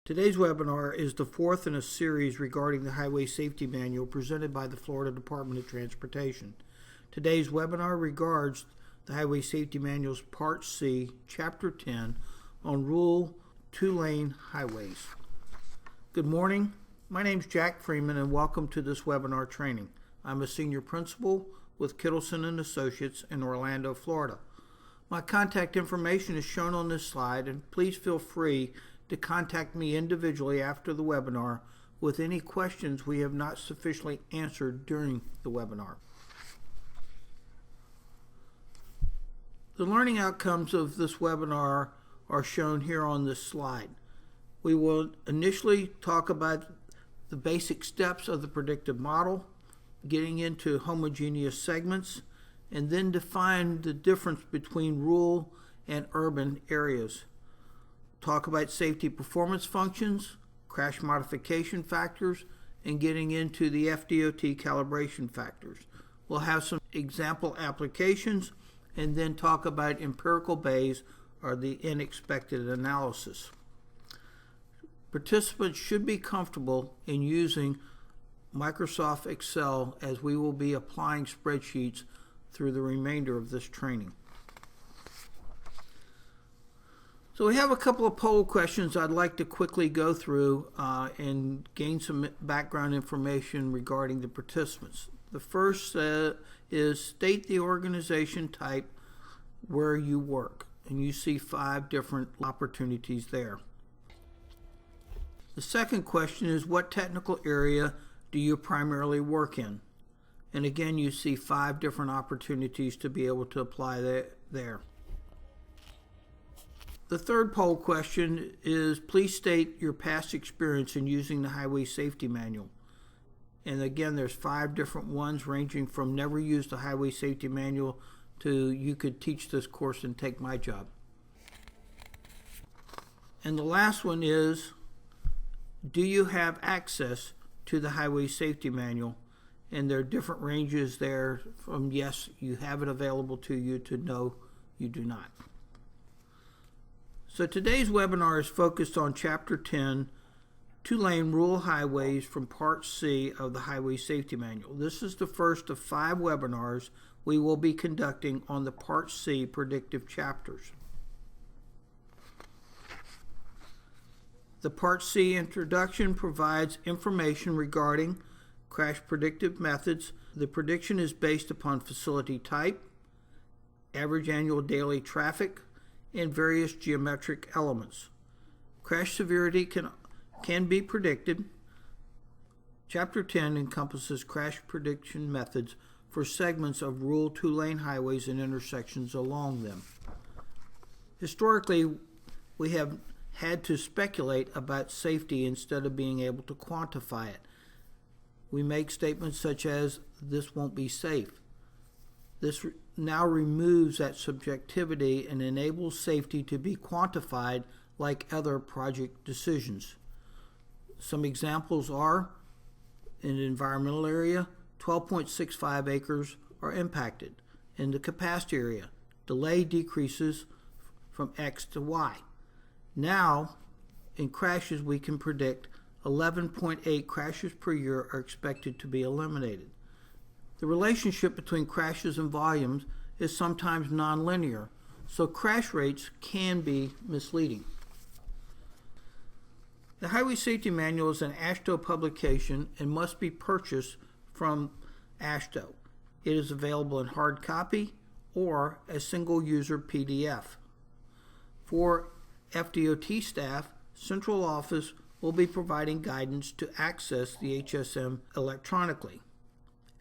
Today's webinar is the fourth in a series regarding the Highway Safety Manual presented by the Florida Department of Transportation. Today's webinar regards the Highway Safety Manual's Part C, Chapter 10 on Rule 2-Lane Highways. Good morning. My name is Jack Freeman and welcome to this webinar training. I'm a senior principal with Kittleson & Associates in Orlando, Florida. My contact information is shown on this slide, and please feel free to contact me individually after the webinar with any questions we have not sufficiently answered during the webinar. The learning outcomes of this webinar are shown here on this slide. We will initially talk about the basic steps of the predictive model, getting into homogeneous segments, and then define the difference between rural and urban areas. Talk about safety performance functions, crash modification factors, and getting into the FDOT calibration factors. We'll have some example applications and then talk about Empirical Bayes, or the unexpected analysis. Participants should be comfortable in using Microsoft Excel as we will be applying spreadsheets through the remainder of this training. So we have a couple of poll questions I'd like to quickly go through and gain some background information regarding the participants. The first is state the organization type where you work, and you see 5 different opportunities there. The second question is what technical area do you primarily work in? And again, you see 5 different opportunities to be able to apply there. The third poll question is please state your past experience in using the Highway Safety Manual. And again, there's 5 different ones ranging from never used the Highway Safety Manual to you could teach this course and take my job. And the last one is, do you have access to the Highway Safety Manual? And there are different ranges there from yes, you have it available to you, to no, you do not. So today's webinar is focused on Chapter 10, 2-Lane Rural Highways from Part C of the Highway Safety Manual. This is the first of 5 webinars we will be conducting on the Part C predictive chapters. The Part C introduction provides information regarding crash predictive methods. The prediction is based upon facility type, average annual daily traffic, and various geometric elements. Crash severity can be predicted. Chapter 10 encompasses crash prediction methods for segments of rural 2-lane highways and intersections along them. Historically, we have had to speculate about safety instead of being able to quantify it. We make statements such as, this won't be safe. This now removes that subjectivity and enables safety to be quantified like other project decisions. Some examples are, in an environmental area, 12.65 acres are impacted. In the capacity area, delay decreases from X to Y. Now, in crashes, we can predict 11.8 crashes per year are expected to be eliminated. The relationship between crashes and volumes is sometimes nonlinear, so crash rates can be misleading. The Highway Safety Manual is an AASHTO publication and must be purchased from AASHTO. It is available in hard copy or a single-user PDF. For FDOT staff, Central Office will be providing guidance to access the HSM electronically.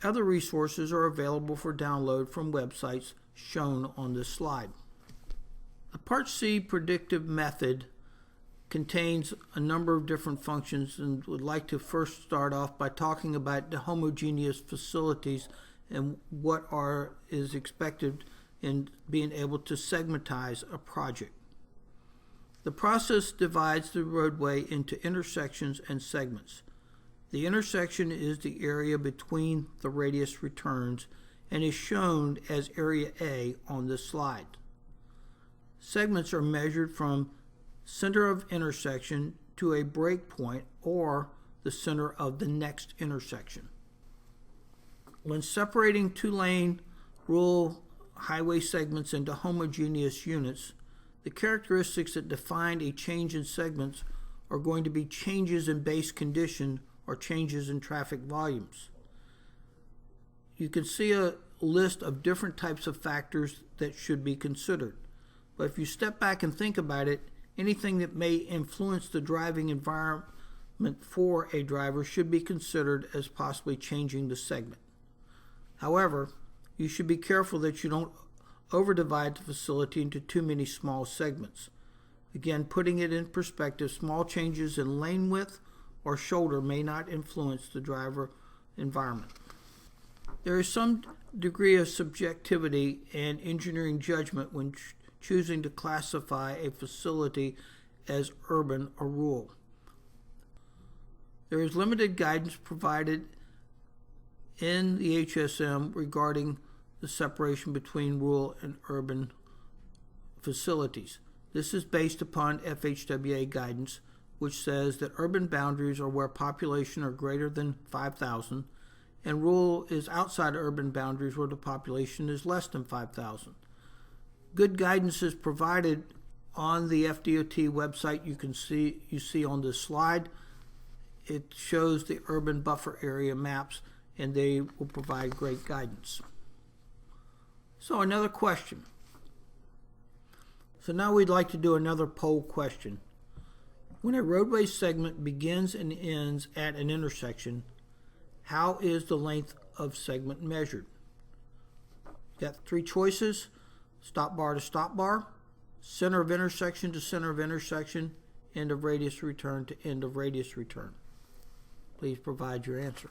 Other resources are available for download from websites shown on this slide. The Part C predictive method contains a number of different functions, and would like to first start off by talking about the homogeneous facilities and what is expected in being able to segmentize a project. The process divides the roadway into intersections and segments. The intersection is the area between the radius returns and is shown as Area A on this slide. Segments are measured from center of intersection to a breakpoint or the center of the next intersection. When separating two-lane rural highway segments into homogeneous units, the characteristics that define a change in segments are going to be changes in base condition or changes in traffic volumes. You can see a list of different types of factors that should be considered. But if you step back and think about it, anything that may influence the driving environment for a driver should be considered as possibly changing the segment. However, you should be careful that you don't overdivide the facility into too many small segments. Again, putting it in perspective, small changes in lane width or shoulder may not influence the driver environment. There is some degree of subjectivity and engineering judgment when choosing to classify a facility as urban or rural. There is limited guidance provided in the HSM regarding the separation between rural and urban facilities. This is based upon FHWA guidance, which says that urban boundaries are where population are greater than 5,000, and rural is outside urban boundaries where the population is less than 5,000. Good guidance is provided on the FDOT website. You see on this slide. It shows the urban buffer area maps, and they will provide great guidance. So another question. So now we'd like to do another poll question. When a roadway segment begins and ends at an intersection, how is the length of segment measured? You've got three choices: stop bar to stop bar, center of intersection to center of intersection, end of radius return to end of radius return. Please provide your answer.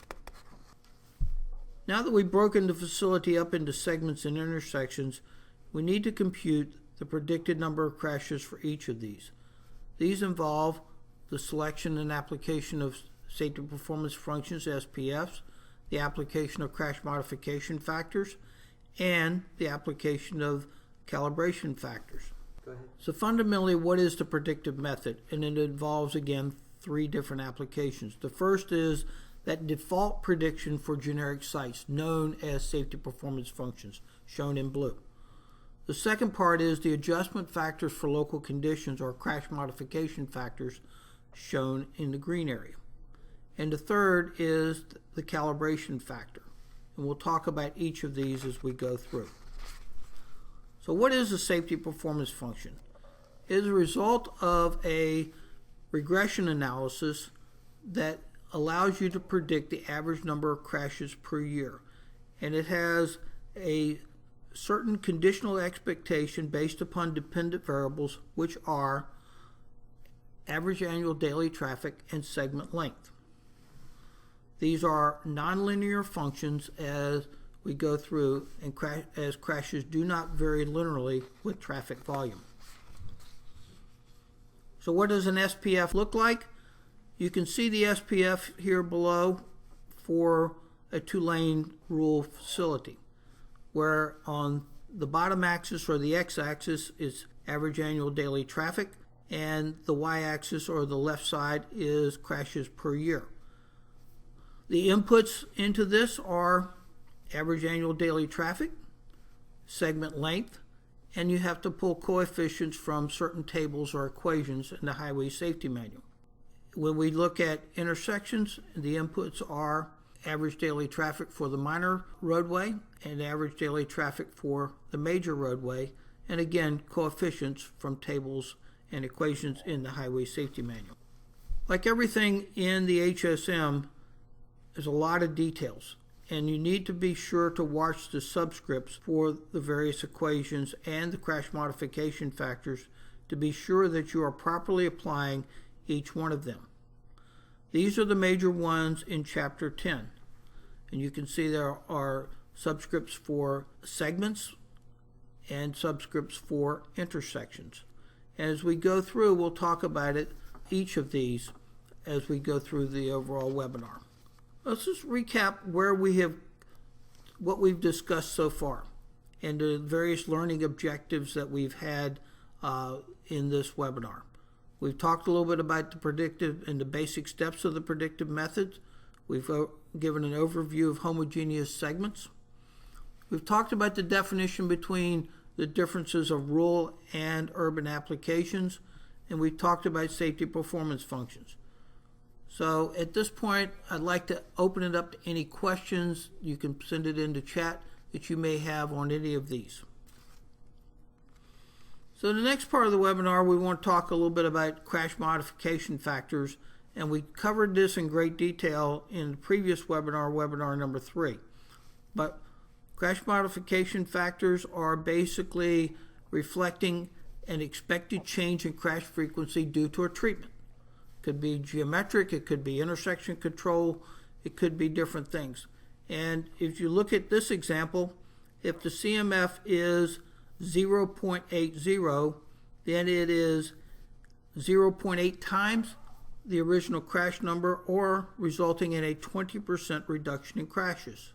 Now that we've broken the facility up into segments and intersections, we need to compute the predicted number of crashes for each of these. These involve the selection and application of safety performance functions, SPFs, the application of crash modification factors, and the application of calibration factors. Go ahead. So fundamentally, what is the predictive method? And it involves, again, three different applications. The first is that default prediction for generic sites, known as safety performance functions, shown in blue. The second part is the adjustment factors for local conditions, or crash modification factors, shown in the green area. And the third is the calibration factor. And we'll talk about each of these as we go through. So what is a safety performance function? It is a result of a regression analysis that allows you to predict the average number of crashes per year. And it has a certain conditional expectation based upon dependent variables, which are average annual daily traffic and segment length. These are nonlinear functions as we go through, and as crashes do not vary linearly with traffic volume. So what does an SPF look like? You can see the SPF here below for a two-lane rural facility, where on the bottom axis, or the x-axis, is average annual daily traffic, and the y-axis, or the left side, is crashes per year. The inputs into this are average annual daily traffic, segment length, and you have to pull coefficients from certain tables or equations in the Highway Safety Manual. When we look at intersections, the inputs are average daily traffic for the minor roadway and average daily traffic for the major roadway, and again, coefficients from tables and equations in the Highway Safety Manual. Like everything in the HSM, there's a lot of details, and you need to be sure to watch the subscripts for the various equations and the crash modification factors to be sure that you are properly applying each one of them. These are the major ones in Chapter 10, and you can see there are subscripts for segments and subscripts for intersections. As we go through, we'll talk about each of these as we go through the overall webinar. Let's just recap what we've discussed so far and the various learning objectives that we've had in this webinar. We've talked a little bit about the predictive and the basic steps of the predictive methods. We've given an overview of homogeneous segments. We've talked about the definition between the differences of rural and urban applications, and we've talked about safety performance functions. So at this point, I'd like to open it up to any questions. You can send it into chat that you may have on any of these. So the next part of the webinar, we want to talk a little bit about crash modification factors, and we covered this in great detail in the previous webinar, webinar number 3. But crash modification factors are basically reflecting an expected change in crash frequency due to a treatment. It could be geometric, it could be intersection control, it could be different things. And if you look at this example, if the CMF is 0.80, then it is 0.8 times the original crash number, or resulting in a 20% reduction in crashes.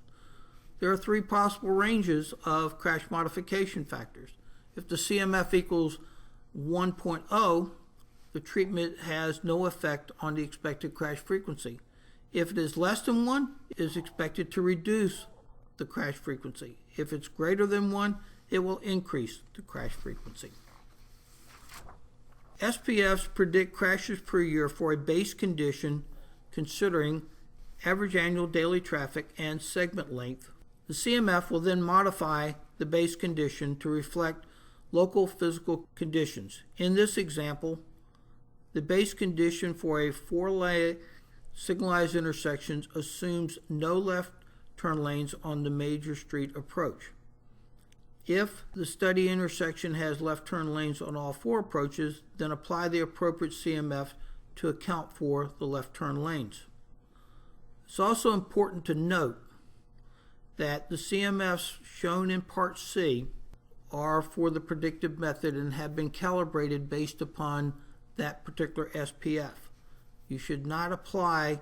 There are 3 possible ranges of crash modification factors. If the CMF equals 1.0, the treatment has no effect on the expected crash frequency. If it is less than 1, it is expected to reduce the crash frequency. If it's greater than 1, it will increase the crash frequency. SPFs predict crashes per year for a base condition considering average annual daily traffic and segment length. The CMF will then modify the base condition to reflect local physical conditions. In this example, the base condition for a 4-lane signalized intersections assumes no left turn lanes on the major street approach. If the study intersection has left turn lanes on all 4 approaches, then apply the appropriate CMF to account for the left turn lanes. It's also important to note that the CMFs shown in Part C are for the predictive method and have been calibrated based upon that particular SPF. You should not apply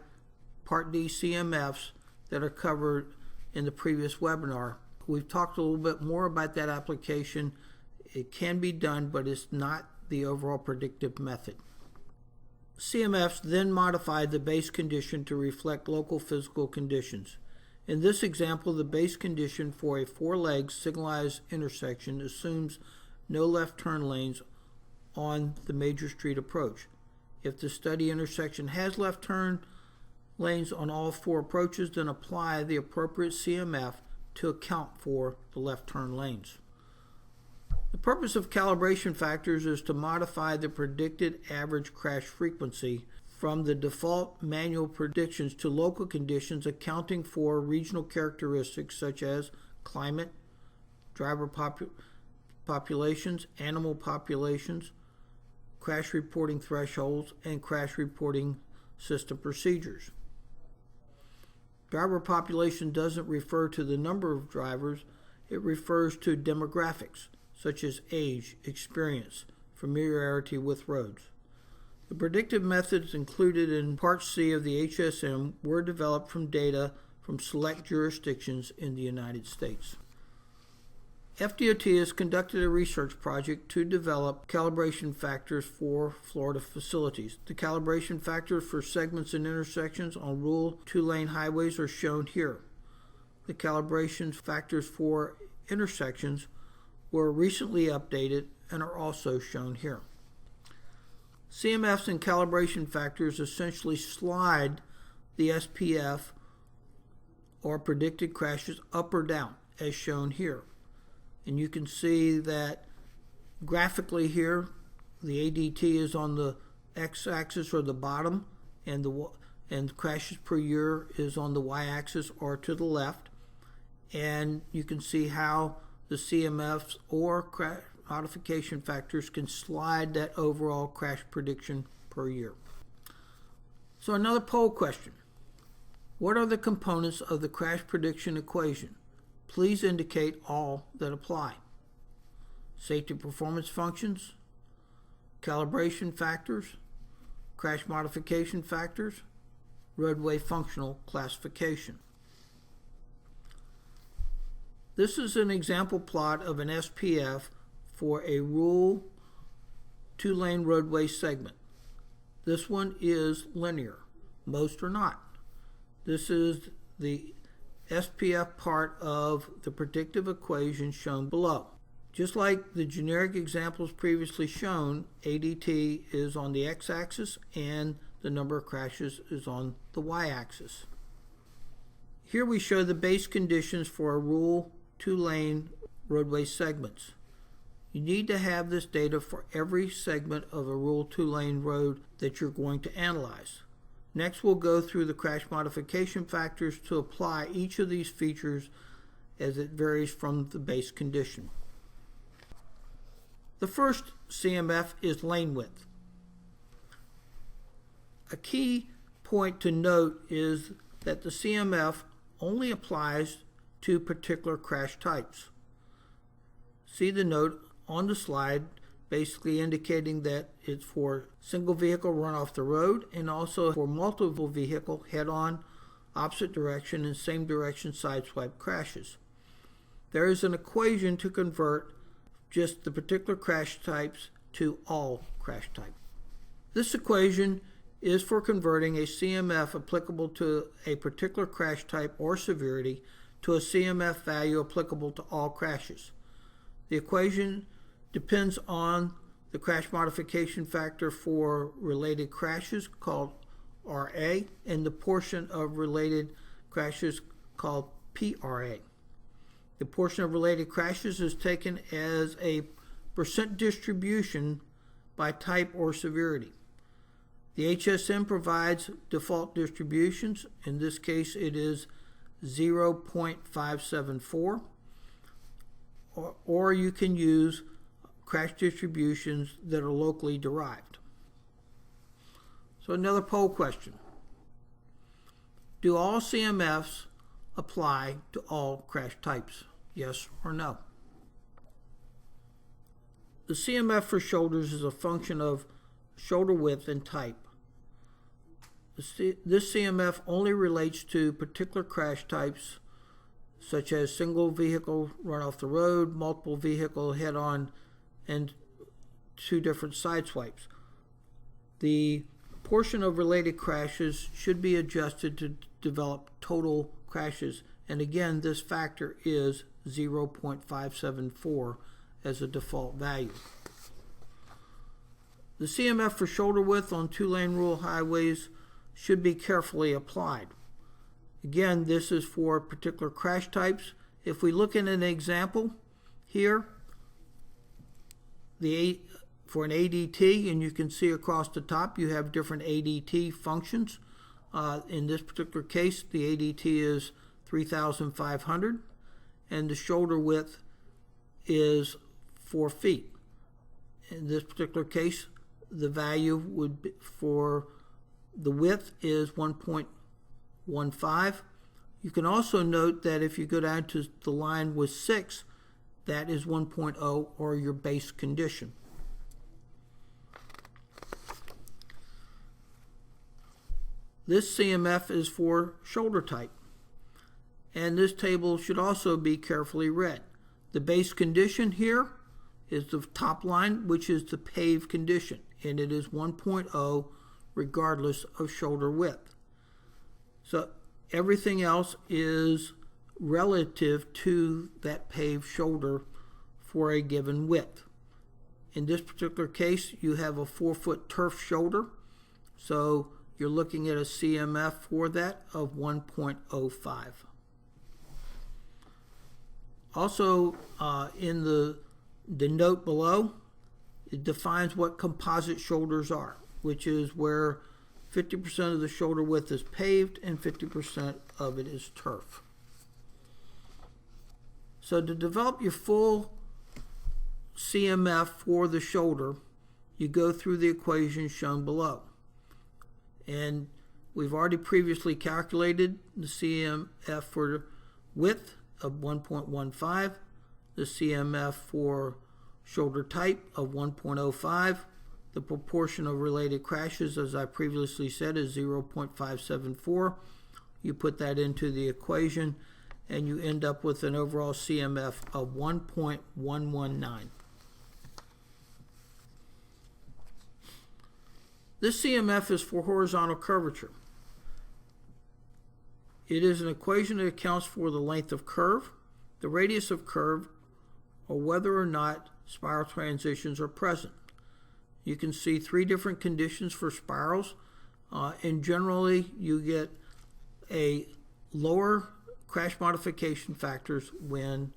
Part D CMFs that are covered in the previous webinar. We've talked a little bit more about that application. It can be done, but it's not the overall predictive method. CMFs then modify the base condition to reflect local physical conditions. In this example, the base condition for a 4-leg signalized intersection assumes no left turn lanes on the major street approach. If the study intersection has left turn lanes on all 4 approaches, then apply the appropriate CMF to account for the left turn lanes. The purpose of calibration factors is to modify the predicted average crash frequency from the default manual predictions to local conditions, accounting for regional characteristics such as climate, driver populations, animal populations, crash reporting thresholds, and crash reporting system procedures. Driver population doesn't refer to the number of drivers, it refers to demographics such as age, experience, familiarity with roads. The predictive methods included in Part C of the HSM were developed from data from select jurisdictions in the United States. FDOT has conducted a research project to develop calibration factors for Florida facilities. The calibration factors for segments and intersections on rural 2-lane highways are shown here. The calibration factors for intersections were recently updated and are also shown here. CMFs and calibration factors essentially slide the SPF or predicted crashes up or down as shown here. And you can see that graphically here, the ADT is on the x-axis or the bottom, and the crashes per year is on the y-axis or to the left. And you can see how the CMFs or crash modification factors can slide that overall crash prediction per year. So another poll question. What are the components of the crash prediction equation? Please indicate all that apply. Safety performance functions, calibration factors, crash modification factors, roadway functional classification. This is an example plot of an SPF for a rural 2-lane roadway segment. This one is linear. Most are not. This is the SPF part of the predictive equation shown below. Just like the generic examples previously shown, ADT is on the x-axis and the number of crashes is on the y-axis. Here we show the base conditions for a Rule 2-lane roadway segments. You need to have this data for every segment of a Rule 2-lane road that you're going to analyze. Next, we'll go through the crash modification factors to apply each of these features as it varies from the base condition. The first CMF is lane width. A key point to note is that the CMF only applies to particular crash types. See the note on the slide basically indicating that it's for single vehicle run off the road and also for multiple vehicle head-on, opposite direction, and same direction sideswipe crashes. There is an equation to convert just the particular crash types to all crash types. This equation is for converting a CMF applicable to a particular crash type or severity to a CMF value applicable to all crashes. The equation depends on the crash modification factor for related crashes called RA and the portion of related crashes called PRA. The portion of related crashes is taken as a percent distribution by type or severity. The HSM provides default distributions. In this case, it is 0.574, or you can use crash distributions that are locally derived. So another poll question. Do all CMFs apply to all crash types? Yes or no? The CMF for shoulders is a function of shoulder width and type. This CMF only relates to particular crash types such as single vehicle run off the road, multiple vehicle head-on, and two different side swipes. The portion of related crashes should be adjusted to develop total crashes, and again this factor is 0.574 as a default value. The CMF for shoulder width on 2-lane rule highways should be carefully applied. Again, this is for particular crash types. If we look at an example here, for an ADT, and you can see across the top you have different ADT functions. In this particular case, the ADT is 3,500 and the shoulder width is 4 feet. In this particular case, the value would be for the width is 1.15. You can also note that if you go down to the line with 6, that is 1.0 or your base condition. This CMF is for shoulder type, and this table should also be carefully read. The base condition here is the top line, which is the paved condition, and it is 1.0 regardless of shoulder width. So everything else is relative to that paved shoulder for a given width. In this particular case, you have a 4-foot turf shoulder, so you're looking at a CMF for that of 1.05. Also, in the note below, it defines what composite shoulders are, which is where 50% of the shoulder width is paved and 50% of it is turf. So to develop your full CMF for the shoulder, you go through the equations shown below. And we've already previously calculated the CMF for width of 1.15, the CMF for shoulder type of 1.05, the proportion of related crashes, as I previously said, is 0.574. You put that into the equation and you end up with an overall CMF of 1.119. This CMF is for horizontal curvature. It is an equation that accounts for the length of curve, the radius of curve, or whether or not spiral transitions are present. You can see three different conditions for spirals, and generally you get a lower crash modification factors when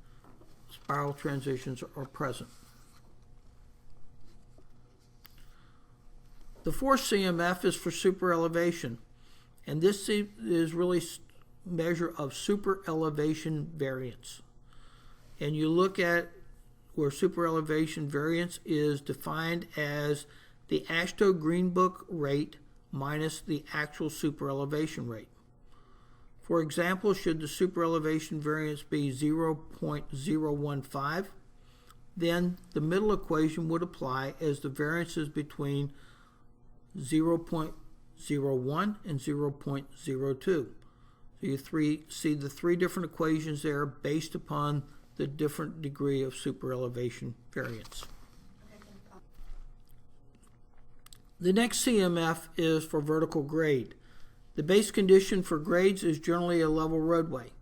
spiral transitions are present. The fourth CMF is for superelevation, and this is really a measure of superelevation variance. And you look at where superelevation variance is defined as the AASHTO Green Book rate minus the actual superelevation rate. For example, should the superelevation variance be 0.015, then the middle equation would apply as the variances between 0.01 and 0.02. So you see the three different equations there based upon the different degree of superelevation variance. The next CMF is for vertical grade. The base condition for grades is generally a level roadway.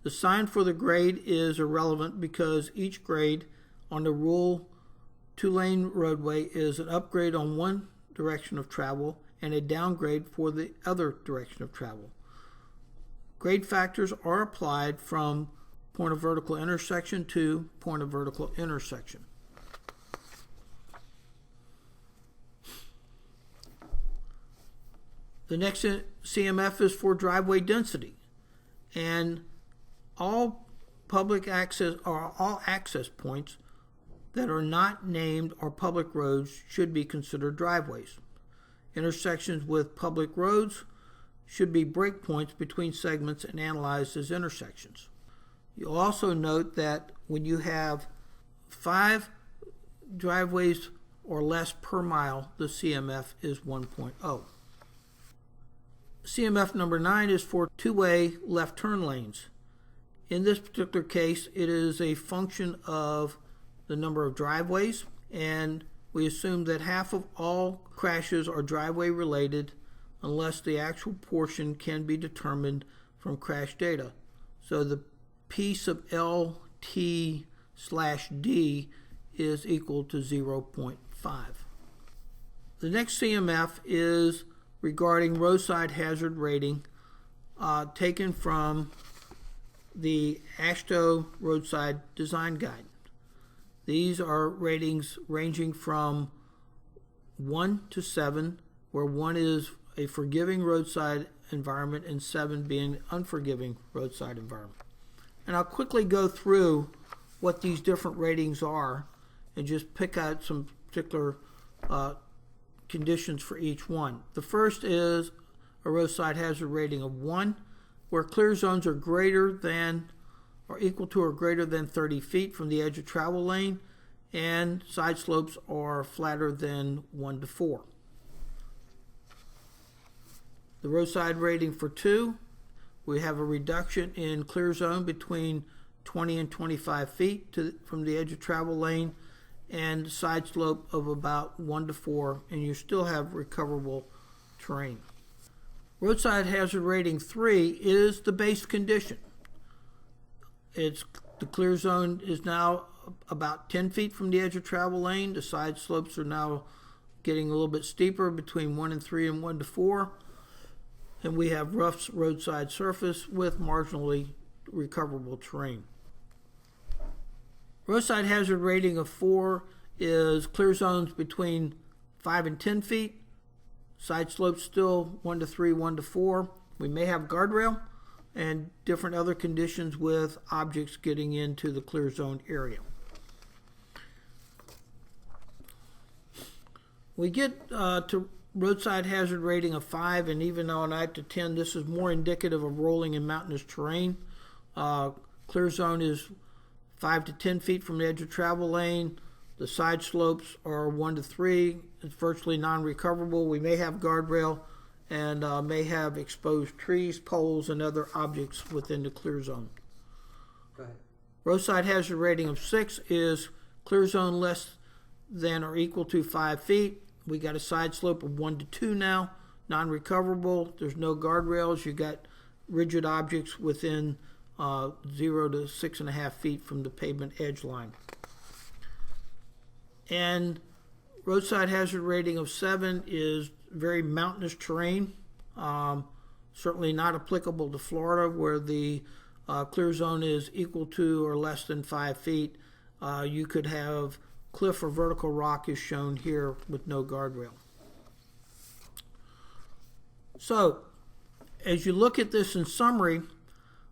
The sign for the grade is irrelevant because each grade on the rule 2-lane roadway is an upgrade on one direction of travel and a downgrade for the other direction of travel. Grade factors are applied from point of vertical intersection to point of vertical intersection. The next CMF is for driveway density, and all public access or all access points that are not named or public roads should be considered driveways. Intersections with public roads should be breakpoints between segments and analyzed as intersections. You'll also note that when you have 5 driveways or less per mile, the CMF is 1.0. CMF number 9 is for two-way left turn lanes. In this particular case, it is a function of the number of driveways, and we assume that half of all crashes are driveway related unless the actual portion can be determined from crash data. So the piece of LT/D is equal to 0.5. The next CMF is regarding roadside hazard rating, taken from the AASHTO Roadside Design Guide. These are ratings ranging from 1 to 7, where 1 is a forgiving roadside environment and 7 being unforgiving roadside environment. And I'll quickly go through what these different ratings are and just pick out some particular conditions for each one. The first is a roadside hazard rating of 1, where clear zones are greater than or equal to or greater than 30 feet from the edge of travel lane, and side slopes are flatter than 1 to 4. The roadside rating for 2, we have a reduction in clear zone between 20 and 25 feet from the edge of travel lane, and side slope of about 1 to 4, and you still have recoverable terrain. Roadside hazard rating 3 is the base condition. The clear zone is now about 10 feet from the edge of travel lane. The side slopes are now getting a little bit steeper between 1 and 3 and 1 to 4. And we have rough roadside surface with marginally recoverable terrain. Roadside hazard rating of 4 is clear zones between 5 and 10 feet. Side slopes still 1 to 3, 1 to 4. We may have guardrail and different other conditions with objects getting into the clear zone area. We get to roadside hazard rating of 5, and even on out to 10, this is more indicative of rolling and mountainous terrain. Clear zone is 5 to 10 feet from the edge of travel lane. The side slopes are 1 to 3. It's virtually non-recoverable. We may have guardrail and may have exposed trees, poles, and other objects within the clear zone. Go ahead. Roadside hazard rating of 6 is clear zone less than or equal to 5 feet. We got a side slope of 1 to 2 now, non-recoverable. There's no guardrails. You got rigid objects within 0 to 6.5 feet from the pavement edge line. And roadside hazard rating of 7 is very mountainous terrain. Certainly not applicable to Florida, where the clear zone is equal to or less than 5 feet. You could have cliff or vertical rock is shown here with no guardrail. So, as you look at this in summary,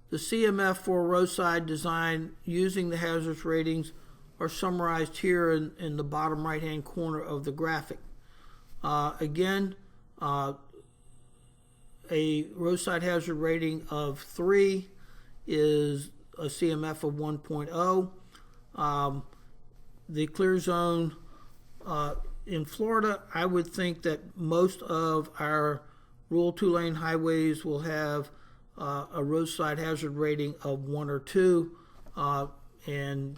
the CMF for roadside design using the hazards ratings are summarized here in the bottom right hand corner of the graphic. Again, a roadside hazard rating of 3 is a CMF of 1.0. The clear zone in Florida, I would think that most of our rural 2-lane highways will have a roadside hazard rating of 1 or 2 and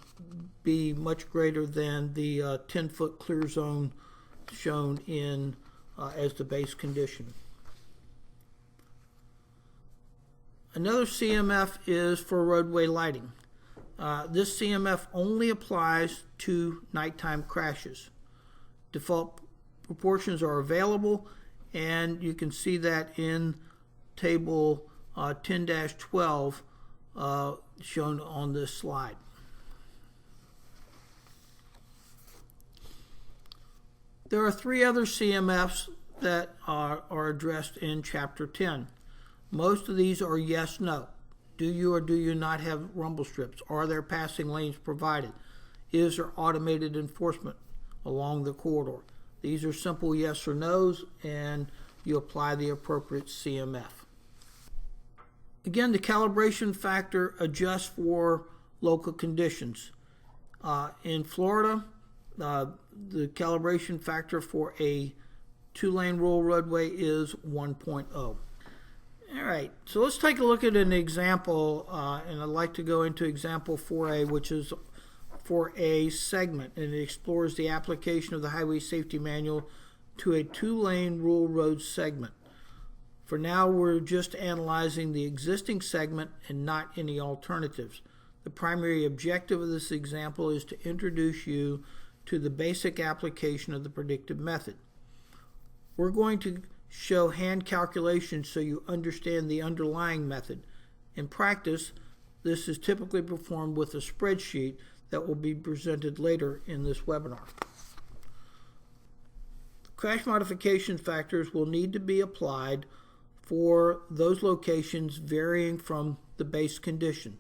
be much greater than the 10-foot clear zone shown in as the base condition. Another CMF is for roadway lighting. This CMF only applies to nighttime crashes. Default proportions are available, and you can see that in table 10-12 shown on this slide. There are 3 other CMFs that are addressed in Chapter 10. Most of these are yes, no. Do you or do you not have rumble strips? Are there passing lanes provided? Is there automated enforcement along the corridor? These are simple yes or no's, and you apply the appropriate CMF. Again, the calibration factor adjusts for local conditions. In Florida, the calibration factor for a 2-lane rural roadway is 1.0. All right, so let's take a look at an example, and I'd like to go into example 4A, which is for a segment, and it explores the application of the Highway Safety Manual to a 2-lane rural road segment. For now, we're just analyzing the existing segment and not any alternatives. The primary objective of this example is to introduce you to the basic application of the predictive method. We're going to show hand calculations so you understand the underlying method. In practice, this is typically performed with a spreadsheet that will be presented later in this webinar. Crash modification factors will need to be applied for those locations varying from the base condition.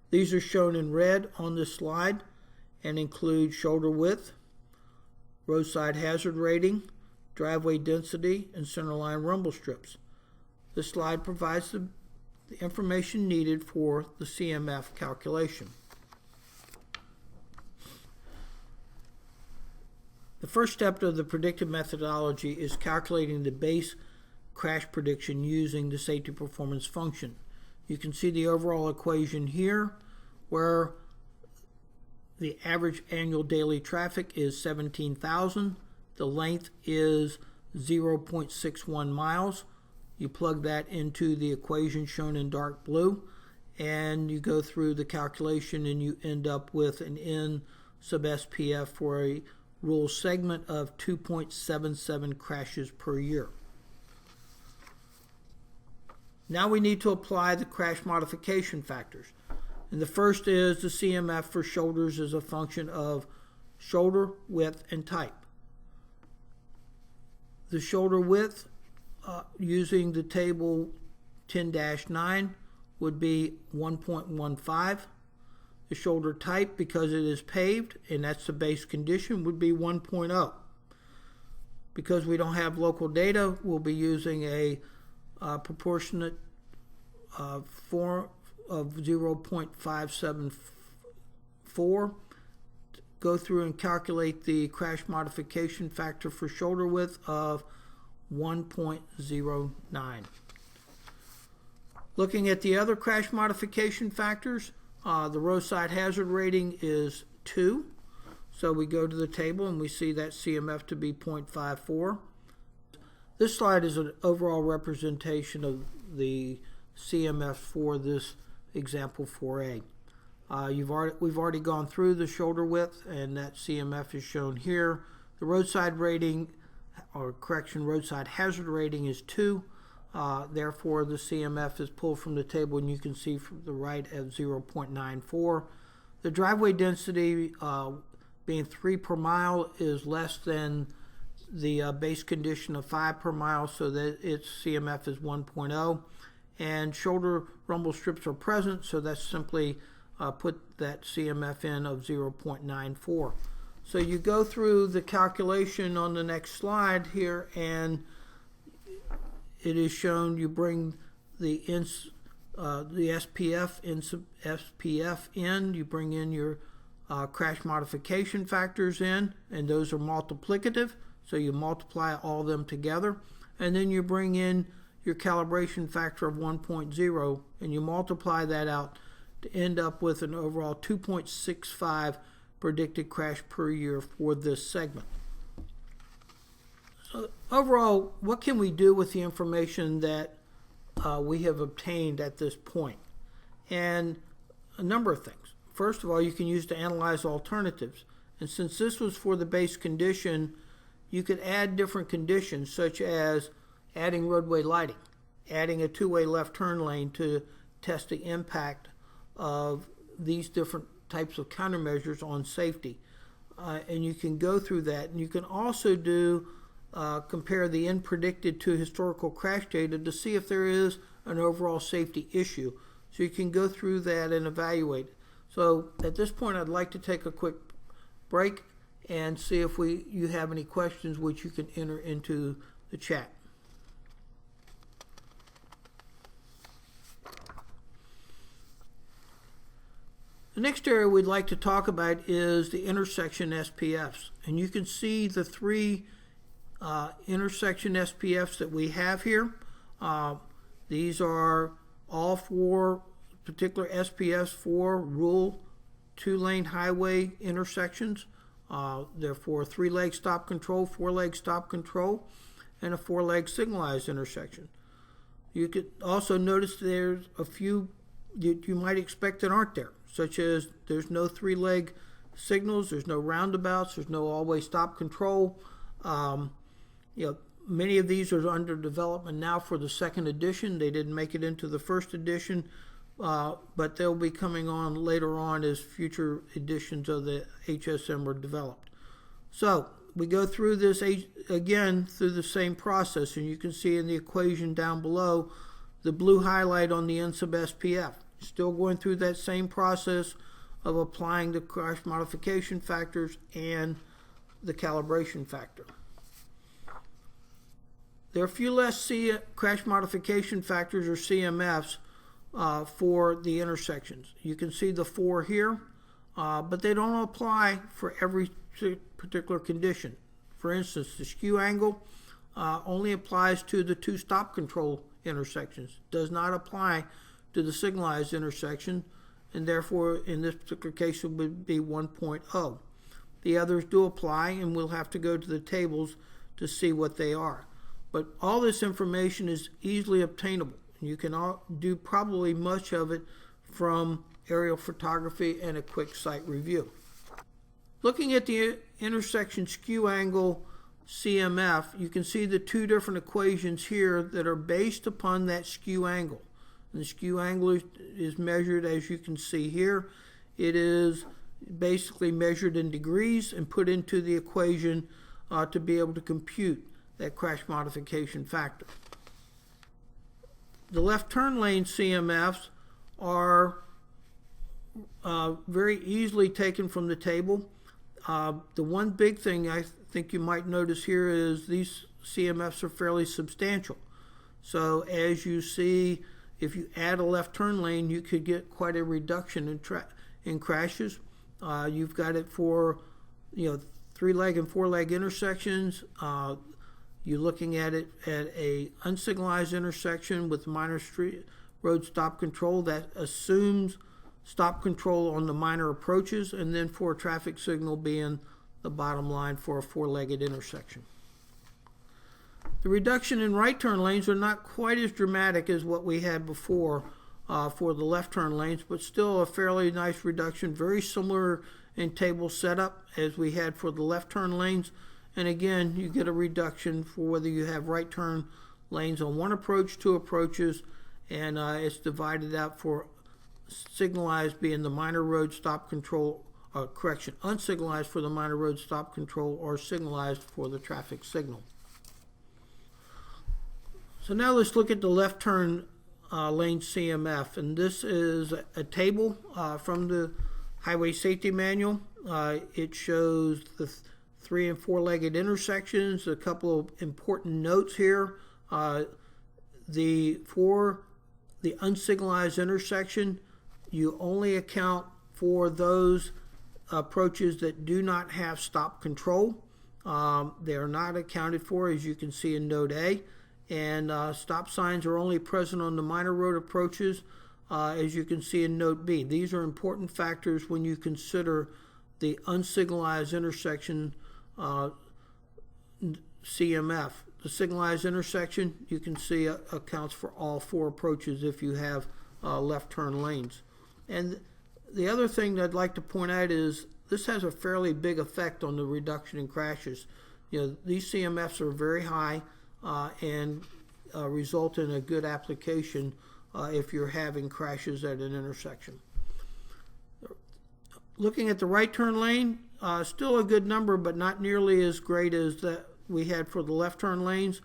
These are shown in red on this slide and include shoulder width, roadside hazard rating, driveway density, and centerline rumble strips. This slide provides the information needed for the CMF calculation. The first step of the predictive methodology is calculating the base crash prediction using the safety performance function. You can see the overall equation here, where the average annual daily traffic is 17,000. The length is 0.61 miles. You plug that into the equation shown in dark blue, and you go through the calculation, and you end up with an N sub SPF for a rural segment of 2.77 crashes per year. Now we need to apply the crash modification factors. And the first is the CMF for shoulders is a function of shoulder width and type. The shoulder width using the table 10-9 would be 1.15. The shoulder type, because it is paved and that's the base condition, would be 1.0. Because we don't have local data, we'll be using a proportionate form of 0.574. Go through and calculate the crash modification factor for shoulder width of 1.09. Looking at the other crash modification factors, the roadside hazard rating is 2. So we go to the table and we see that CMF to be 0.54. This slide is an overall representation of the CMF for this example 4A. We've already gone through the shoulder width, and that CMF is shown here. The roadside rating, or correction, roadside hazard rating is 2. Therefore, the CMF is pulled from the table, and you can see from the right at 0.94. The driveway density, being 3 per mile, is less than the base condition of 5 per mile, so that its CMF is 1.0. And shoulder rumble strips are present, so that's simply put that CMF in of 0.94. So you go through the calculation on the next slide here, and it is shown you bring the SPF in, you bring in your crash modification factors in, and those are multiplicative, so you multiply all of them together, and then you bring in your calibration factor of 1.0, and you multiply that out to end up with an overall 2.65 predicted crash per year for this segment. So overall, what can we do with the information that we have obtained at this point? And a number of things. First of all, you can use to analyze alternatives. And since this was for the base condition, you could add different conditions, such as adding roadway lighting, adding a two-way left turn lane to test the impact of these different types of countermeasures on safety. And you can go through that. And you can also do compare the end predicted to historical crash data to see if there is an overall safety issue. So you can go through that and evaluate it. So at this point, I'd like to take a quick break and see if you have any questions which you can enter into the chat. The next area we'd like to talk about is the intersection SPFs. And you can see the 3 intersection SPFs that we have here. These are all 4 particular SPFs for rural 2-lane highway intersections. Therefore, 3-leg stop control, 4-leg stop control, and a 4-leg signalized intersection. You could also notice there's a few that you might expect that aren't there, such as there's no 3-leg signals, there's no roundabouts, there's no all-way stop control. Many of these are under development now for the 2nd edition. They didn't make it into the 1st edition, but they'll be coming on later on as future editions of the HSM are developed. So we go through this again through the same process, and you can see in the equation down below the blue highlight on the N sub SPF. Still going through that same process of applying the crash modification factors and the calibration factor. There are a few less crash modification factors, or CMFs, for the intersections. You can see the 4 here, but they don't apply for every particular condition. For instance, the skew angle only applies to the 2 stop control intersections, does not apply to the signalized intersection, and therefore in this particular case it would be 1.0. The others do apply, and we'll have to go to the tables to see what they are. But all this information is easily obtainable. You can do probably much of it from aerial photography and a quick site review. Looking at the intersection skew angle CMF, you can see the 2 different equations here that are based upon that skew angle. And the skew angle is measured, as you can see here. It is basically measured in degrees and put into the equation to be able to compute that crash modification factor. The left turn lane CMFs are very easily taken from the table. The one big thing I think you might notice here is these CMFs are fairly substantial. So as you see, if you add a left turn lane, you could get quite a reduction in crashes. You've got it for 3-leg and 4-leg intersections. You're looking at it at a unsignalized intersection with minor street road stop control that assumes stop control on the minor approaches, and then for a traffic signal being the bottom line for a four-legged intersection. The reduction in right turn lanes are not quite as dramatic as what we had before for the left turn lanes, but still a fairly nice reduction, very similar in table setup as we had for the left turn lanes. And again, you get a reduction for whether you have right turn lanes on one approach, two approaches, and it's divided out for signalized being the minor road stop control, unsignalized for the minor road stop control, or signalized for the traffic signal. So now let's look at the left turn lane CMF, and this is a table from the Highway Safety Manual. It shows the three and four-legged intersections. A couple of important notes here. For the unsignalized intersection, you only account for those approaches that do not have stop control. They are not accounted for, as you can see in Note A. And stop signs are only present on the minor road approaches, as you can see in Note B. These are important factors when you consider the unsignalized intersection CMF. The signalized intersection, you can see, accounts for all four approaches if you have left turn lanes. And the other thing that I'd like to point out is this has a fairly big effect on the reduction in crashes. These CMFs are very high and result in a good application if you're having crashes at an intersection. Looking at the right turn lane, still a good number, but not nearly as great as that we had for the left turn lanes.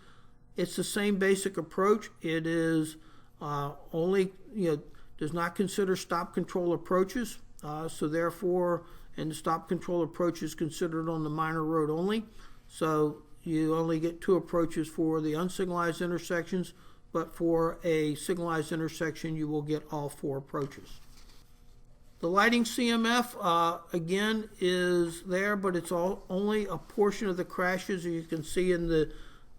It's the same basic approach. It is only, does not consider stop control approaches. So therefore, and the stop control approach is considered on the minor road only. So you only get two approaches for the unsignalized intersections, but for a signalized intersection, you will get all four approaches. The lighting CMF, again, is there, but it's only a portion of the crashes. As you can see in the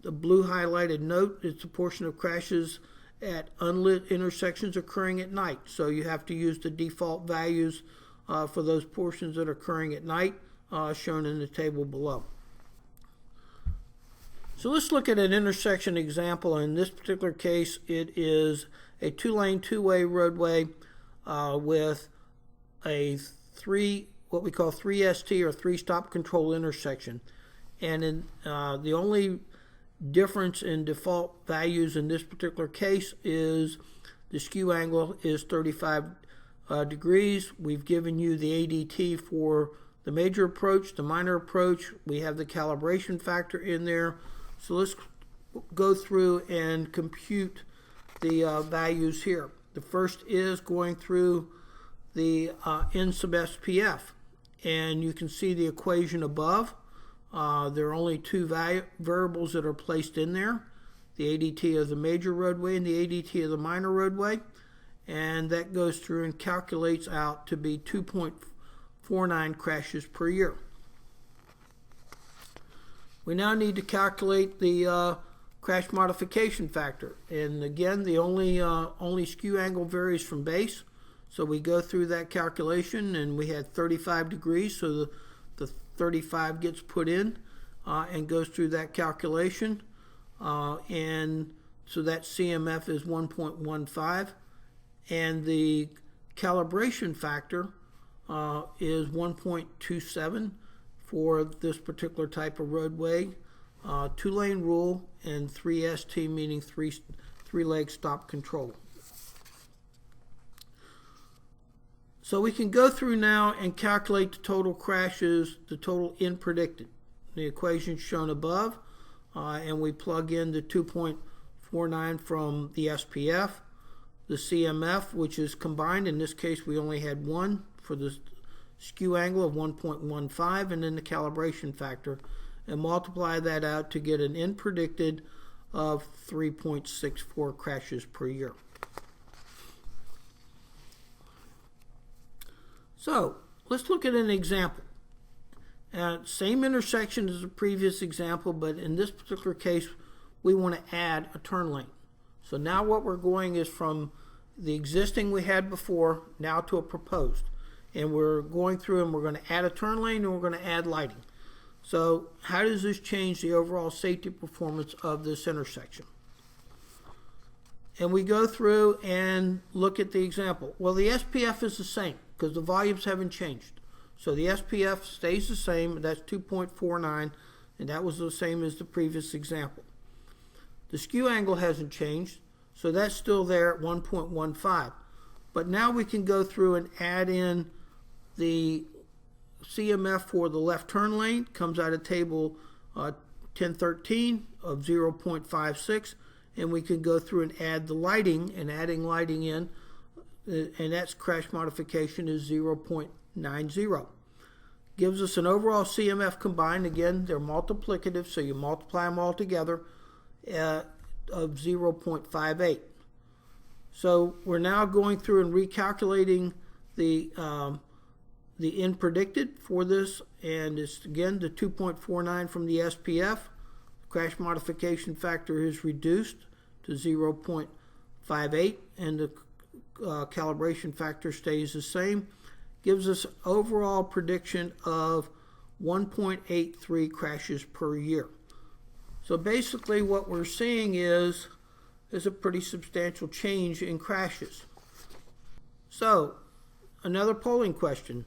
blue highlighted note, it's a portion of crashes at unlit intersections occurring at night. So you have to use the default values for those portions that are occurring at night, shown in the table below. So let's look at an intersection example. In this particular case, it is a two-lane, two-way roadway with a what we call 3ST or three stop control intersection. And in, the only difference in default values in this particular case is the skew angle is 35 degrees. We've given you the ADT for the major approach, the minor approach. We have the calibration factor in there. So let's go through and compute the values here. The first is going through the N sub SPF, and you can see the equation above. There are only two variables that are placed in there, the ADT of the major roadway and the ADT of the minor roadway, and that goes through and calculates out to be 2.49 crashes per year. We now need to calculate the crash modification factor, and again, the only skew angle varies from base. So we go through that calculation, and we had 35 degrees, so the 35 gets put in and goes through that calculation. And so that CMF is 1.15, and the calibration factor is 1.27 for this particular type of roadway. Two-lane rule and 3ST, meaning three-leg stop control. So we can go through now and calculate the total crashes, the total in predicted. The equation shown above, and we plug in the 2.49 from the SPF, the CMF, which is combined. In this case, we only had one for the skew angle of 1.15, and then the calibration factor, and multiply that out to get an in predicted of 3.64 crashes per year. So let's look at an example. Same intersection as the previous example, but in this particular case, we want to add a turn lane. So now what we're going is from the existing we had before now to a proposed. And we're going through and we're going to add a turn lane and we're going to add lighting. So how does this change the overall safety performance of this intersection? And we go through and look at the example. Well, the SPF is the same because the volumes haven't changed. So the SPF stays the same, that's 2.49, and that was the same as the previous example. The skew angle hasn't changed, so that's still there at 1.15. But now we can go through and add in the CMF for the left turn lane, comes out of table 1013 of 0.56, and we can go through and add the lighting, and adding lighting in, and that's crash modification is 0.90. Gives us an overall CMF combined, again they're multiplicative, so you multiply them all together, of 0.58. So we're now going through and recalculating the N predicted for this, and it's again the 2.49 from the SPF. Crash modification factor is reduced to 0.58, and the calibration factor stays the same. Gives us overall prediction of 1.83 crashes per year. So basically what we're seeing is a pretty substantial change in crashes. So another polling question,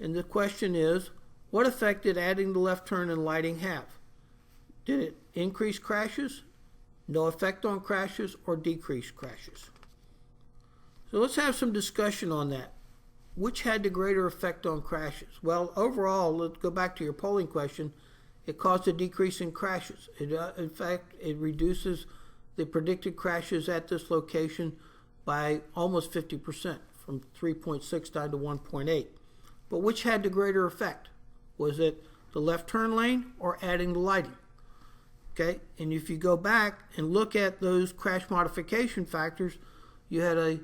and the question is, what effect did adding the left turn and lighting have? Did it increase crashes, no effect on crashes, or decrease crashes? So let's have some discussion on that. Which had the greater effect on crashes? Well, overall, let's go back to your polling question. It caused a decrease in crashes. In fact, it reduces the predicted crashes at this location by almost 50%, from 3.6 down to 1.8. But which had the greater effect? Was it the left turn lane or adding the lighting? Okay, and if you go back and look at those crash modification factors, you had a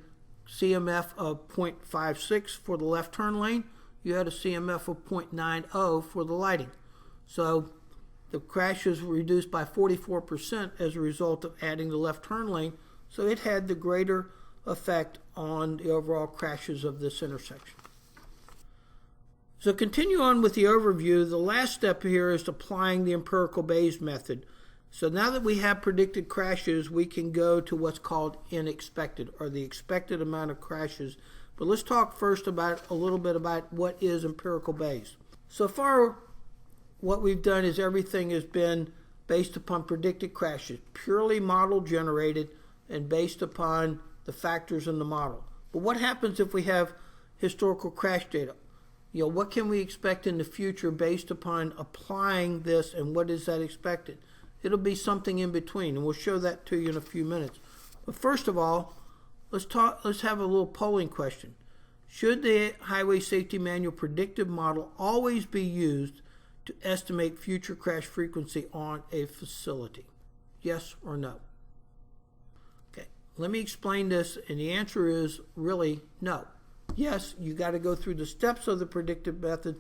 CMF of 0.56 for the left turn lane, you had a CMF of 0.90 for the lighting. So the crashes were reduced by 44% as a result of adding the left turn lane, so it had the greater effect on the overall crashes of this intersection. So continue on with the overview. The last step here is applying the Empirical Bayes method. So now that we have predicted crashes, we can go to what's called unexpected, or the expected amount of crashes. But let's talk first about a little bit about what is Empirical Bayes. So far, what we've done is everything has been based upon predicted crashes, purely model generated and based upon the factors in the model. But what happens if we have historical crash data? What can we expect in the future based upon applying this, and what is that expected? It'll be something in between, and we'll show that to you in a few minutes. But first of all, let's have a little polling question. Should the Highway Safety Manual predictive model always be used to estimate future crash frequency on a facility? Yes or no? Okay, let me explain this, and the answer is really no. Yes, you got to go through the steps of the predictive method,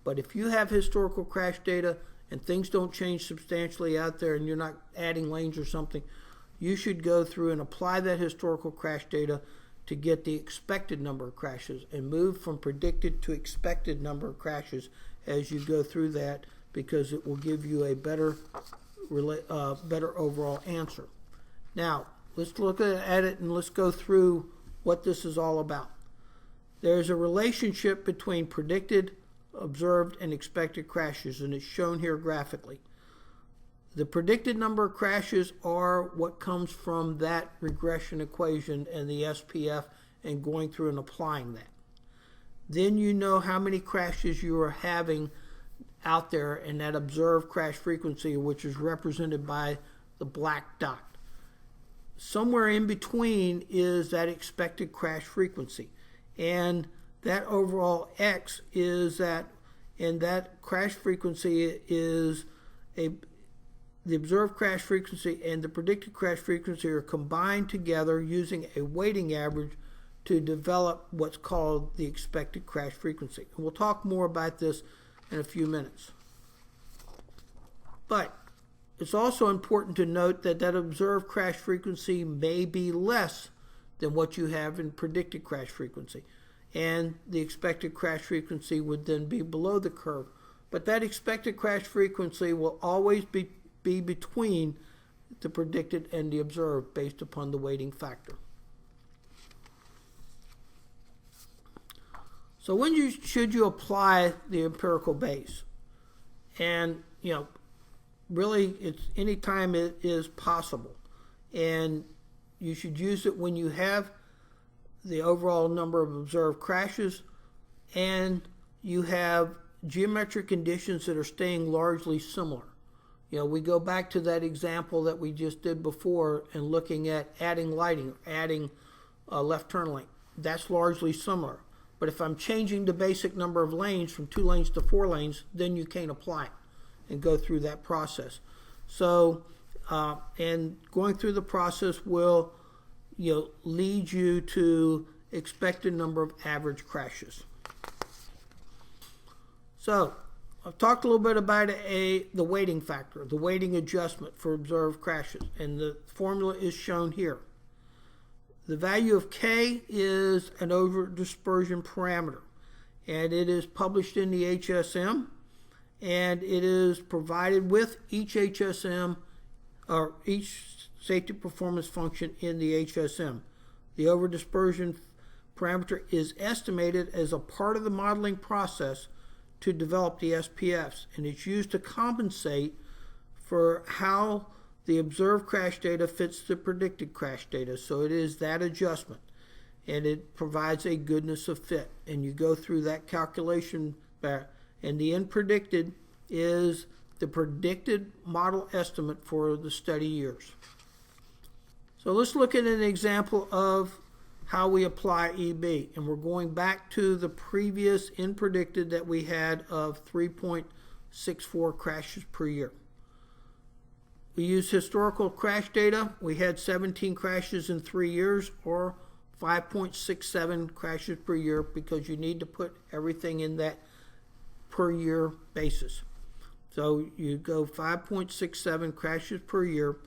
but if you have historical crash data and things don't change substantially out there and you're not adding lanes or something, you should go through and apply that historical crash data to get the expected number of crashes and move from predicted to expected number of crashes as you go through that, because it will give you a better overall answer. Now, let's look at it and let's go through what this is all about. There's a relationship between predicted, observed, and expected crashes, and it's shown here graphically. The predicted number of crashes are what comes from that regression equation and the SPF, and going through and applying that. Then you know how many crashes you are having out there, and that observed crash frequency, which is represented by the black dot. Somewhere in between is that expected crash frequency, and that overall X is that, and that crash frequency is the observed crash frequency and the predicted crash frequency are combined together using a weighting average to develop what's called the expected crash frequency. And we'll talk more about this in a few minutes. But it's also important to note that that observed crash frequency may be less than what you have in predicted crash frequency. And the expected crash frequency would then be below the curve. But that expected crash frequency will always be between the predicted and the observed based upon the weighting factor. So when should you apply the empirical Bayes? And really it's anytime it is possible. And you should use it when you have the overall number of observed crashes and you have geometric conditions that are staying largely similar. We go back to that example that we just did before and looking at adding lighting, adding left turn lane. That's largely similar. But if I'm changing the basic number of lanes from 2 lanes to 4 lanes, then you can't apply it and go through that process. So, and going through the process will lead you to expected number of average crashes. So, I've talked a little bit about the weighting factor, the weighting adjustment for observed crashes, and the formula is shown here. The value of K is an over-dispersion parameter, and it is published in the HSM, and it is provided with each HSM, or each safety performance function in the HSM. The over-dispersion parameter is estimated as a part of the modeling process to develop the SPFs, and it's used to compensate for how the observed crash data fits the predicted crash data. So it is that adjustment, and it provides a goodness of fit, and you go through that calculation back, and the end predicted is the predicted model estimate for the study years. So let's look at an example of how we apply EB, and we're going back to the previous end predicted that we had of 3.64 crashes per year. We use historical crash data. We had 17 crashes in 3 years, or 5.67 crashes per year, because you need to put everything in that per year basis. So you go 5.67 crashes per year,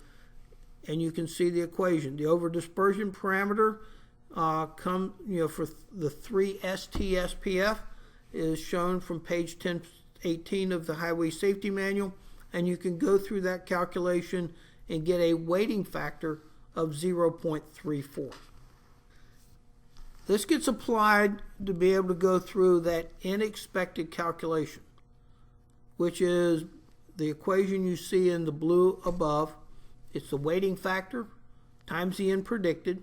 and you can see the equation. The over dispersion parameter for the 3 STSPF is shown from page 1018 of the Highway Safety Manual, and you can go through that calculation and get a weighting factor of 0.34. This gets applied to be able to go through that unexpected calculation, which is the equation you see in the blue above. It's the weighting factor times the end predicted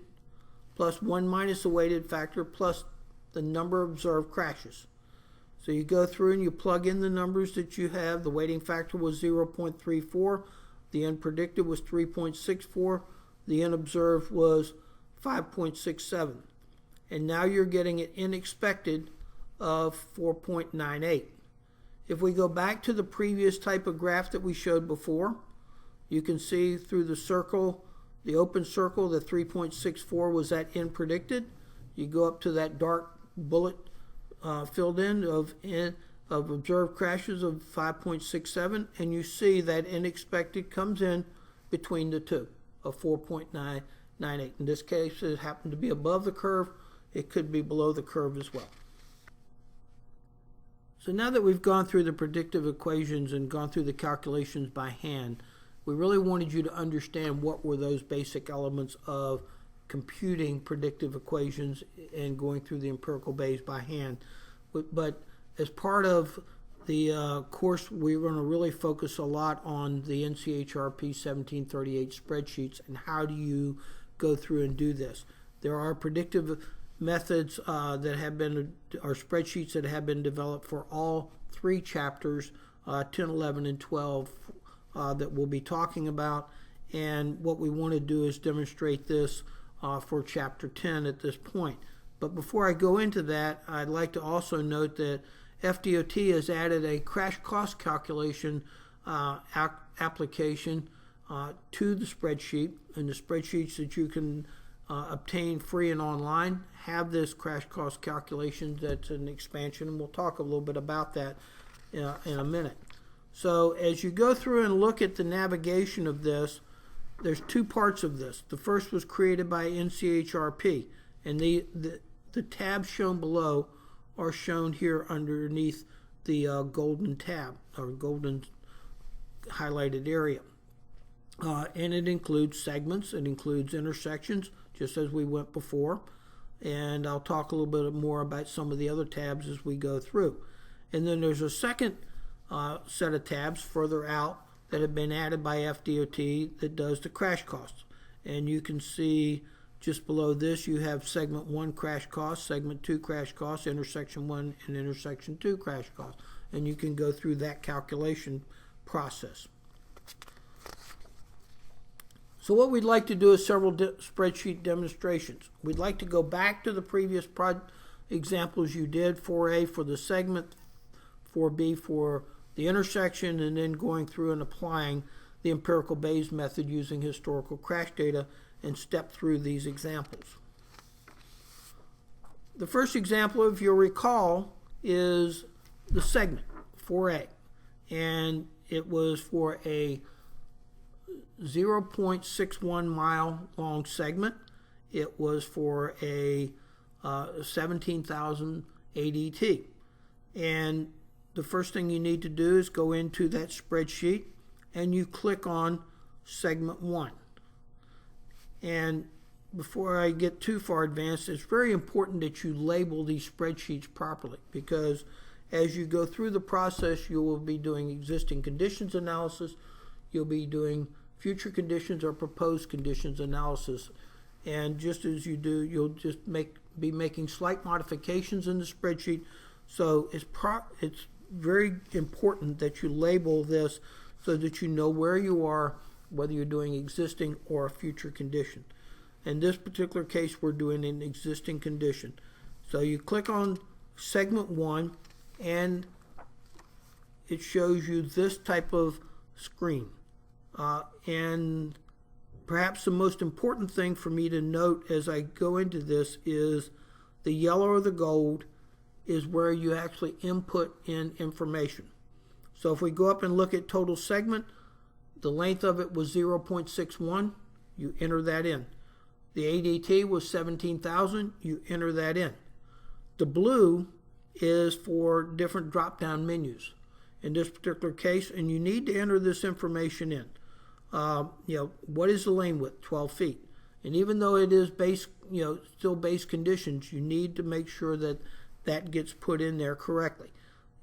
plus 1 minus the weighted factor plus the number of observed crashes. So you go through and you plug in the numbers that you have. The weighting factor was 0.34. The end predicted was 3.64. The end observed was 5.67. And now you're getting an unexpected of 4.98. If we go back to the previous type of graph that we showed before, you can see through the circle, the open circle, the 3.64 was that end predicted. You go up to that dark bullet filled in of observed crashes of 5.67, and you see that unexpected comes in between the two of 4.998. In this case, it happened to be above the curve. It could be below the curve as well. So now that we've gone through the predictive equations and gone through the calculations by hand, we really wanted you to understand what were those basic elements of computing predictive equations and going through the empirical Bayes by hand. But as part of the course, we're going to really focus a lot on the NCHRP 1738 spreadsheets and how do you go through and do this. There are predictive methods that have been, or spreadsheets that have been developed for all 3 chapters, 10, 11, and 12, that we'll be talking about. And what we want to do is demonstrate this for chapter 10 at this point. But before I go into that, I'd like to also note that FDOT has added a crash cost calculation application to the spreadsheet, and the spreadsheets that you can obtain free and online have this crash cost calculation. That's an expansion, and we'll talk a little bit about that in a minute. So as you go through and look at the navigation of this, there's two parts of this. The first was created by NCHRP, and the tabs shown below are shown here underneath the golden tab, or golden highlighted area. And it includes segments, it includes intersections, just as we went before. And I'll talk a little bit more about some of the other tabs as we go through. And then there's a second set of tabs further out that have been added by FDOT that does the crash costs. And you can see just below this you have segment 1 crash costs, segment 2 crash costs, intersection 1 and intersection 2 crash costs. And you can go through that calculation process. So what we'd like to do is several spreadsheet demonstrations. We'd like to go back to the previous examples you did, 4A for the segment, 4B for the intersection, and then going through and applying the Empirical Bayes method using historical crash data and step through these examples. The first example, if you'll recall, is the segment, 4A. And it was for a 0.61 mile long segment. It was for a 17,000 ADT. And the first thing you need to do is go into that spreadsheet and you click on segment 1. And before I get too far advanced, it's very important that you label these spreadsheets properly, because as you go through the process, you will be doing existing conditions analysis, you'll be doing future conditions or proposed conditions analysis. And just as you do, you'll just be making slight modifications in the spreadsheet. So it's very important that you label this so that you know where you are, whether you're doing existing or a future condition. In this particular case, we're doing an existing condition. So you click on segment 1 and it shows you this type of screen. And perhaps the most important thing for me to note as I go into this is the yellow or the gold is where you actually input in information. So if we go up and look at total segment, the length of it was 0.61, you enter that in. The ADT was 17,000, you enter that in. The blue is for different drop-down menus in this particular case, and you need to enter this information in. What is the lane width? 12 feet. And even though it is base, still base conditions, you need to make sure that that gets put in there correctly.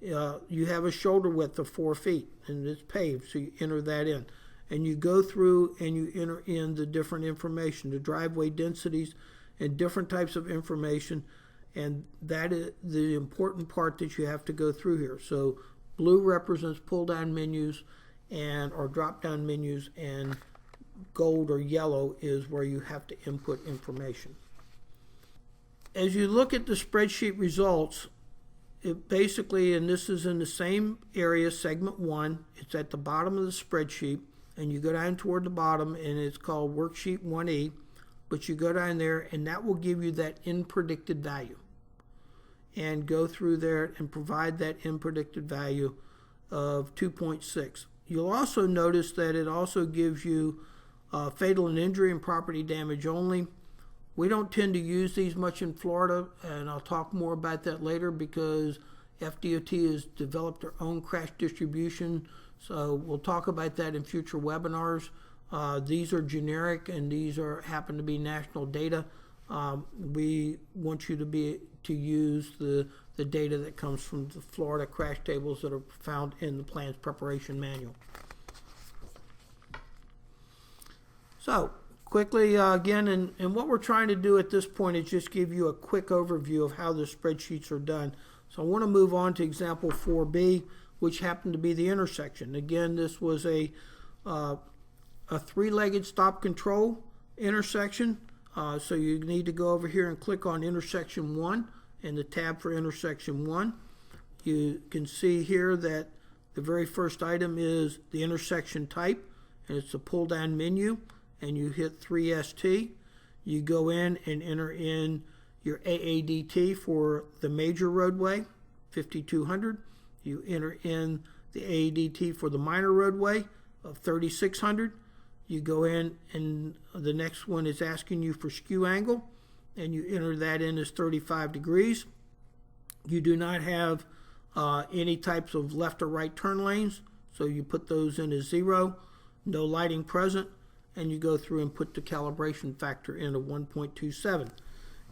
You have a shoulder width of 4 feet and it's paved, so you enter that in. And you go through and you enter in the different information, the driveway densities and different types of information. And that is the important part that you have to go through here. So blue represents pull down menus or drop down menus, and gold or yellow is where you have to input information. As you look at the spreadsheet results, it basically, and this is in the same area, segment 1, it's at the bottom of the spreadsheet, and you go down toward the bottom and it's called worksheet 1E, but you go down there and that will give you that in-predicted value. And go through there and provide that in-predicted value of 2.6. You'll also notice that it also gives you fatal and injury and property damage only. We don't tend to use these much in Florida, and I'll talk more about that later because FDOT has developed their own crash distribution, so we'll talk about that in future webinars. These are generic and these happen to be national data. We want you to use the data that comes from the Florida crash tables that are found in the plans preparation manual. So quickly again, and what we're trying to do at this point is just give you a quick overview of how the spreadsheets are done. So I want to move on to example 4B, which happened to be the intersection. Again, this was a three-legged stop control intersection. So you need to go over here and click on intersection 1 and the tab for intersection 1. You can see here that the very first item is the intersection type, and it's a pull down menu, and you hit 3ST. You go in and enter in your AADT for the major roadway, 5200. You enter in the AADT for the minor roadway of 3600. You go in, and the next one is asking you for skew angle, and you enter that in as 35 degrees. You do not have any types of left or right turn lanes, so you put those in as 0, no lighting present, and you go through and put the calibration factor in of 1.27.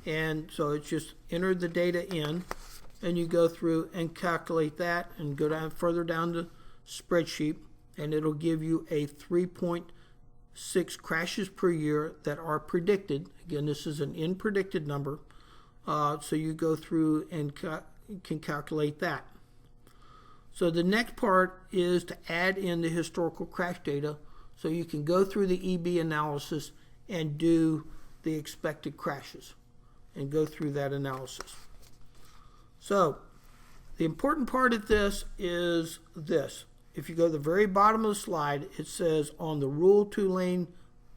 And so it's just enter the data in, and you go through and calculate that and go down further down the spreadsheet, and it'll give you a 3.6 crashes per year that are predicted. Again, this is an in predicted number, so you go through and can calculate that. So the next part is to add in the historical crash data, so you can go through the EB analysis and do the expected crashes and go through that analysis. So the important part of this is this. If you go to the very bottom of the slide, it says on the Rule 2 lane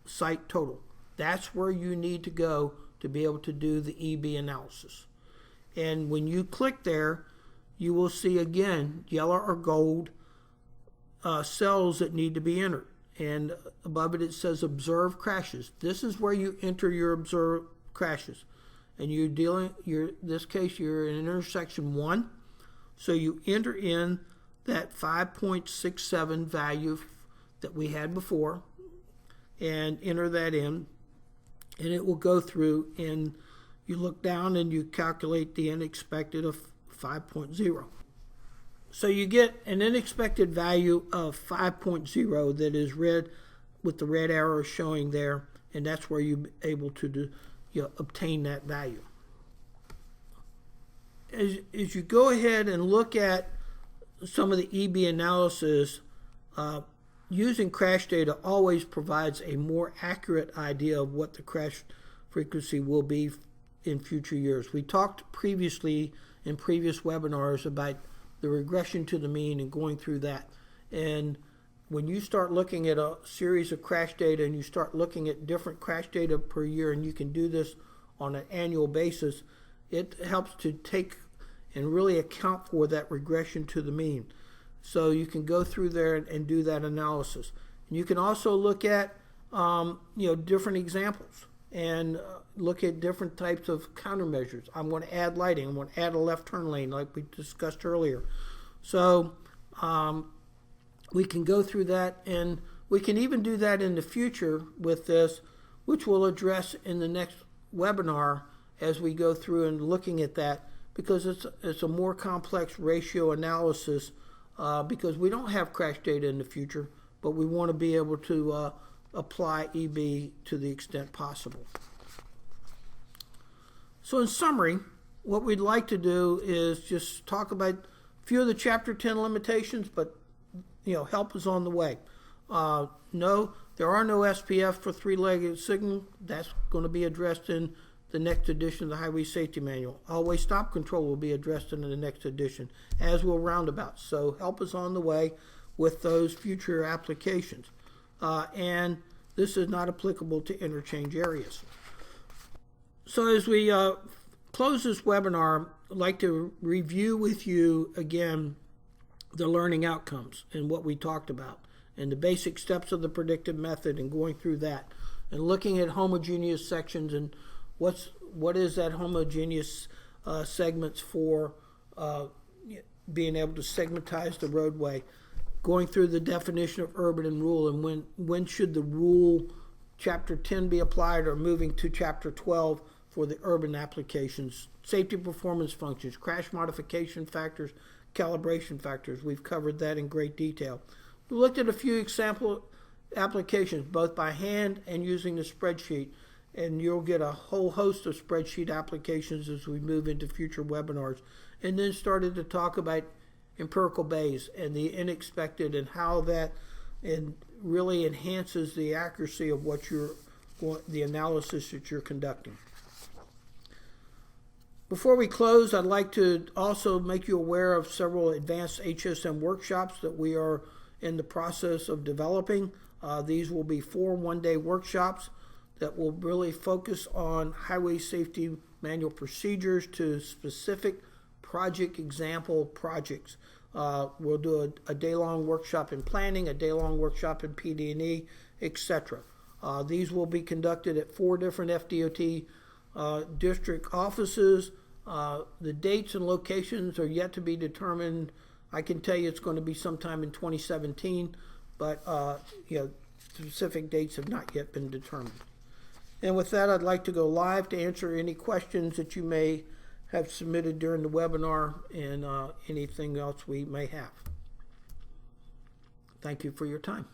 site total. That's where you need to go to be able to do the EB analysis. And when you click there, you will see again yellow or gold cells that need to be entered. And above it, it says observe crashes. This is where you enter your observed crashes. And in this case, you're in intersection 1. So you enter in that 5.67 value that we had before and enter that in, and it will go through, and you look down and you calculate the unexpected of 5.0. So you get an unexpected value of 5.0 that is red with the red arrow showing there, and that's where you're able to obtain that value. As you go ahead and look at some of the EB analysis, using crash data always provides a more accurate idea of what the crash frequency will be in future years. We talked previously in previous webinars about the regression to the mean and going through that. And when you start looking at a series of crash data and you start looking at different crash data per year, and you can do this on an annual basis, it helps to take and really account for that regression to the mean. So you can go through there and do that analysis. And you can also look at different examples and look at different types of countermeasures. I'm going to add lighting. I'm going to add a left turn lane like we discussed earlier. So we can go through that, and we can even do that in the future with this, which we'll address in the next webinar as we go through and looking at that, because it's a more complex ratio analysis because we don't have crash data in the future, but we want to be able to apply EB to the extent possible. So in summary, what we'd like to do is just talk about a few of the Chapter 10 limitations, but help is on the way. No, there are no SPF for three-legged signal. That's going to be addressed in the next edition of the Highway Safety Manual. Always stop control will be addressed in the next edition, as will roundabouts. So help is on the way with those future applications. And this is not applicable to interchange areas. So as we close this webinar, I'd like to review with you again the learning outcomes and what we talked about, and the basic steps of the predictive method, and going through that, and looking at homogeneous sections and what is that homogeneous segments for being able to segmentize the roadway, going through the definition of urban and rural, and when should the rule Chapter 10 be applied, or moving to Chapter 12 for the urban applications, safety performance functions, crash modification factors, calibration factors. We've covered that in great detail. We looked at a few example applications, both by hand and using the spreadsheet, and you'll get a whole host of spreadsheet applications as we move into future webinars. And then started to talk about Empirical Bayes and the unexpected, and how that really enhances the accuracy of the analysis that you're conducting. Before we close, I'd like to also make you aware of several advanced HSM workshops that we are in the process of developing. These will be 4 one-day workshops that will really focus on highway safety manual procedures to specific project example projects. We'll do a day-long workshop in planning, a day-long workshop in PD&E, etc. These will be conducted at 4 different FDOT district offices. The dates and locations are yet to be determined. I can tell you it's going to be sometime in 2017, but specific dates have not yet been determined. And with that, I'd like to go live to answer any questions that you may have submitted during the webinar and anything else we may have. Thank you for your time.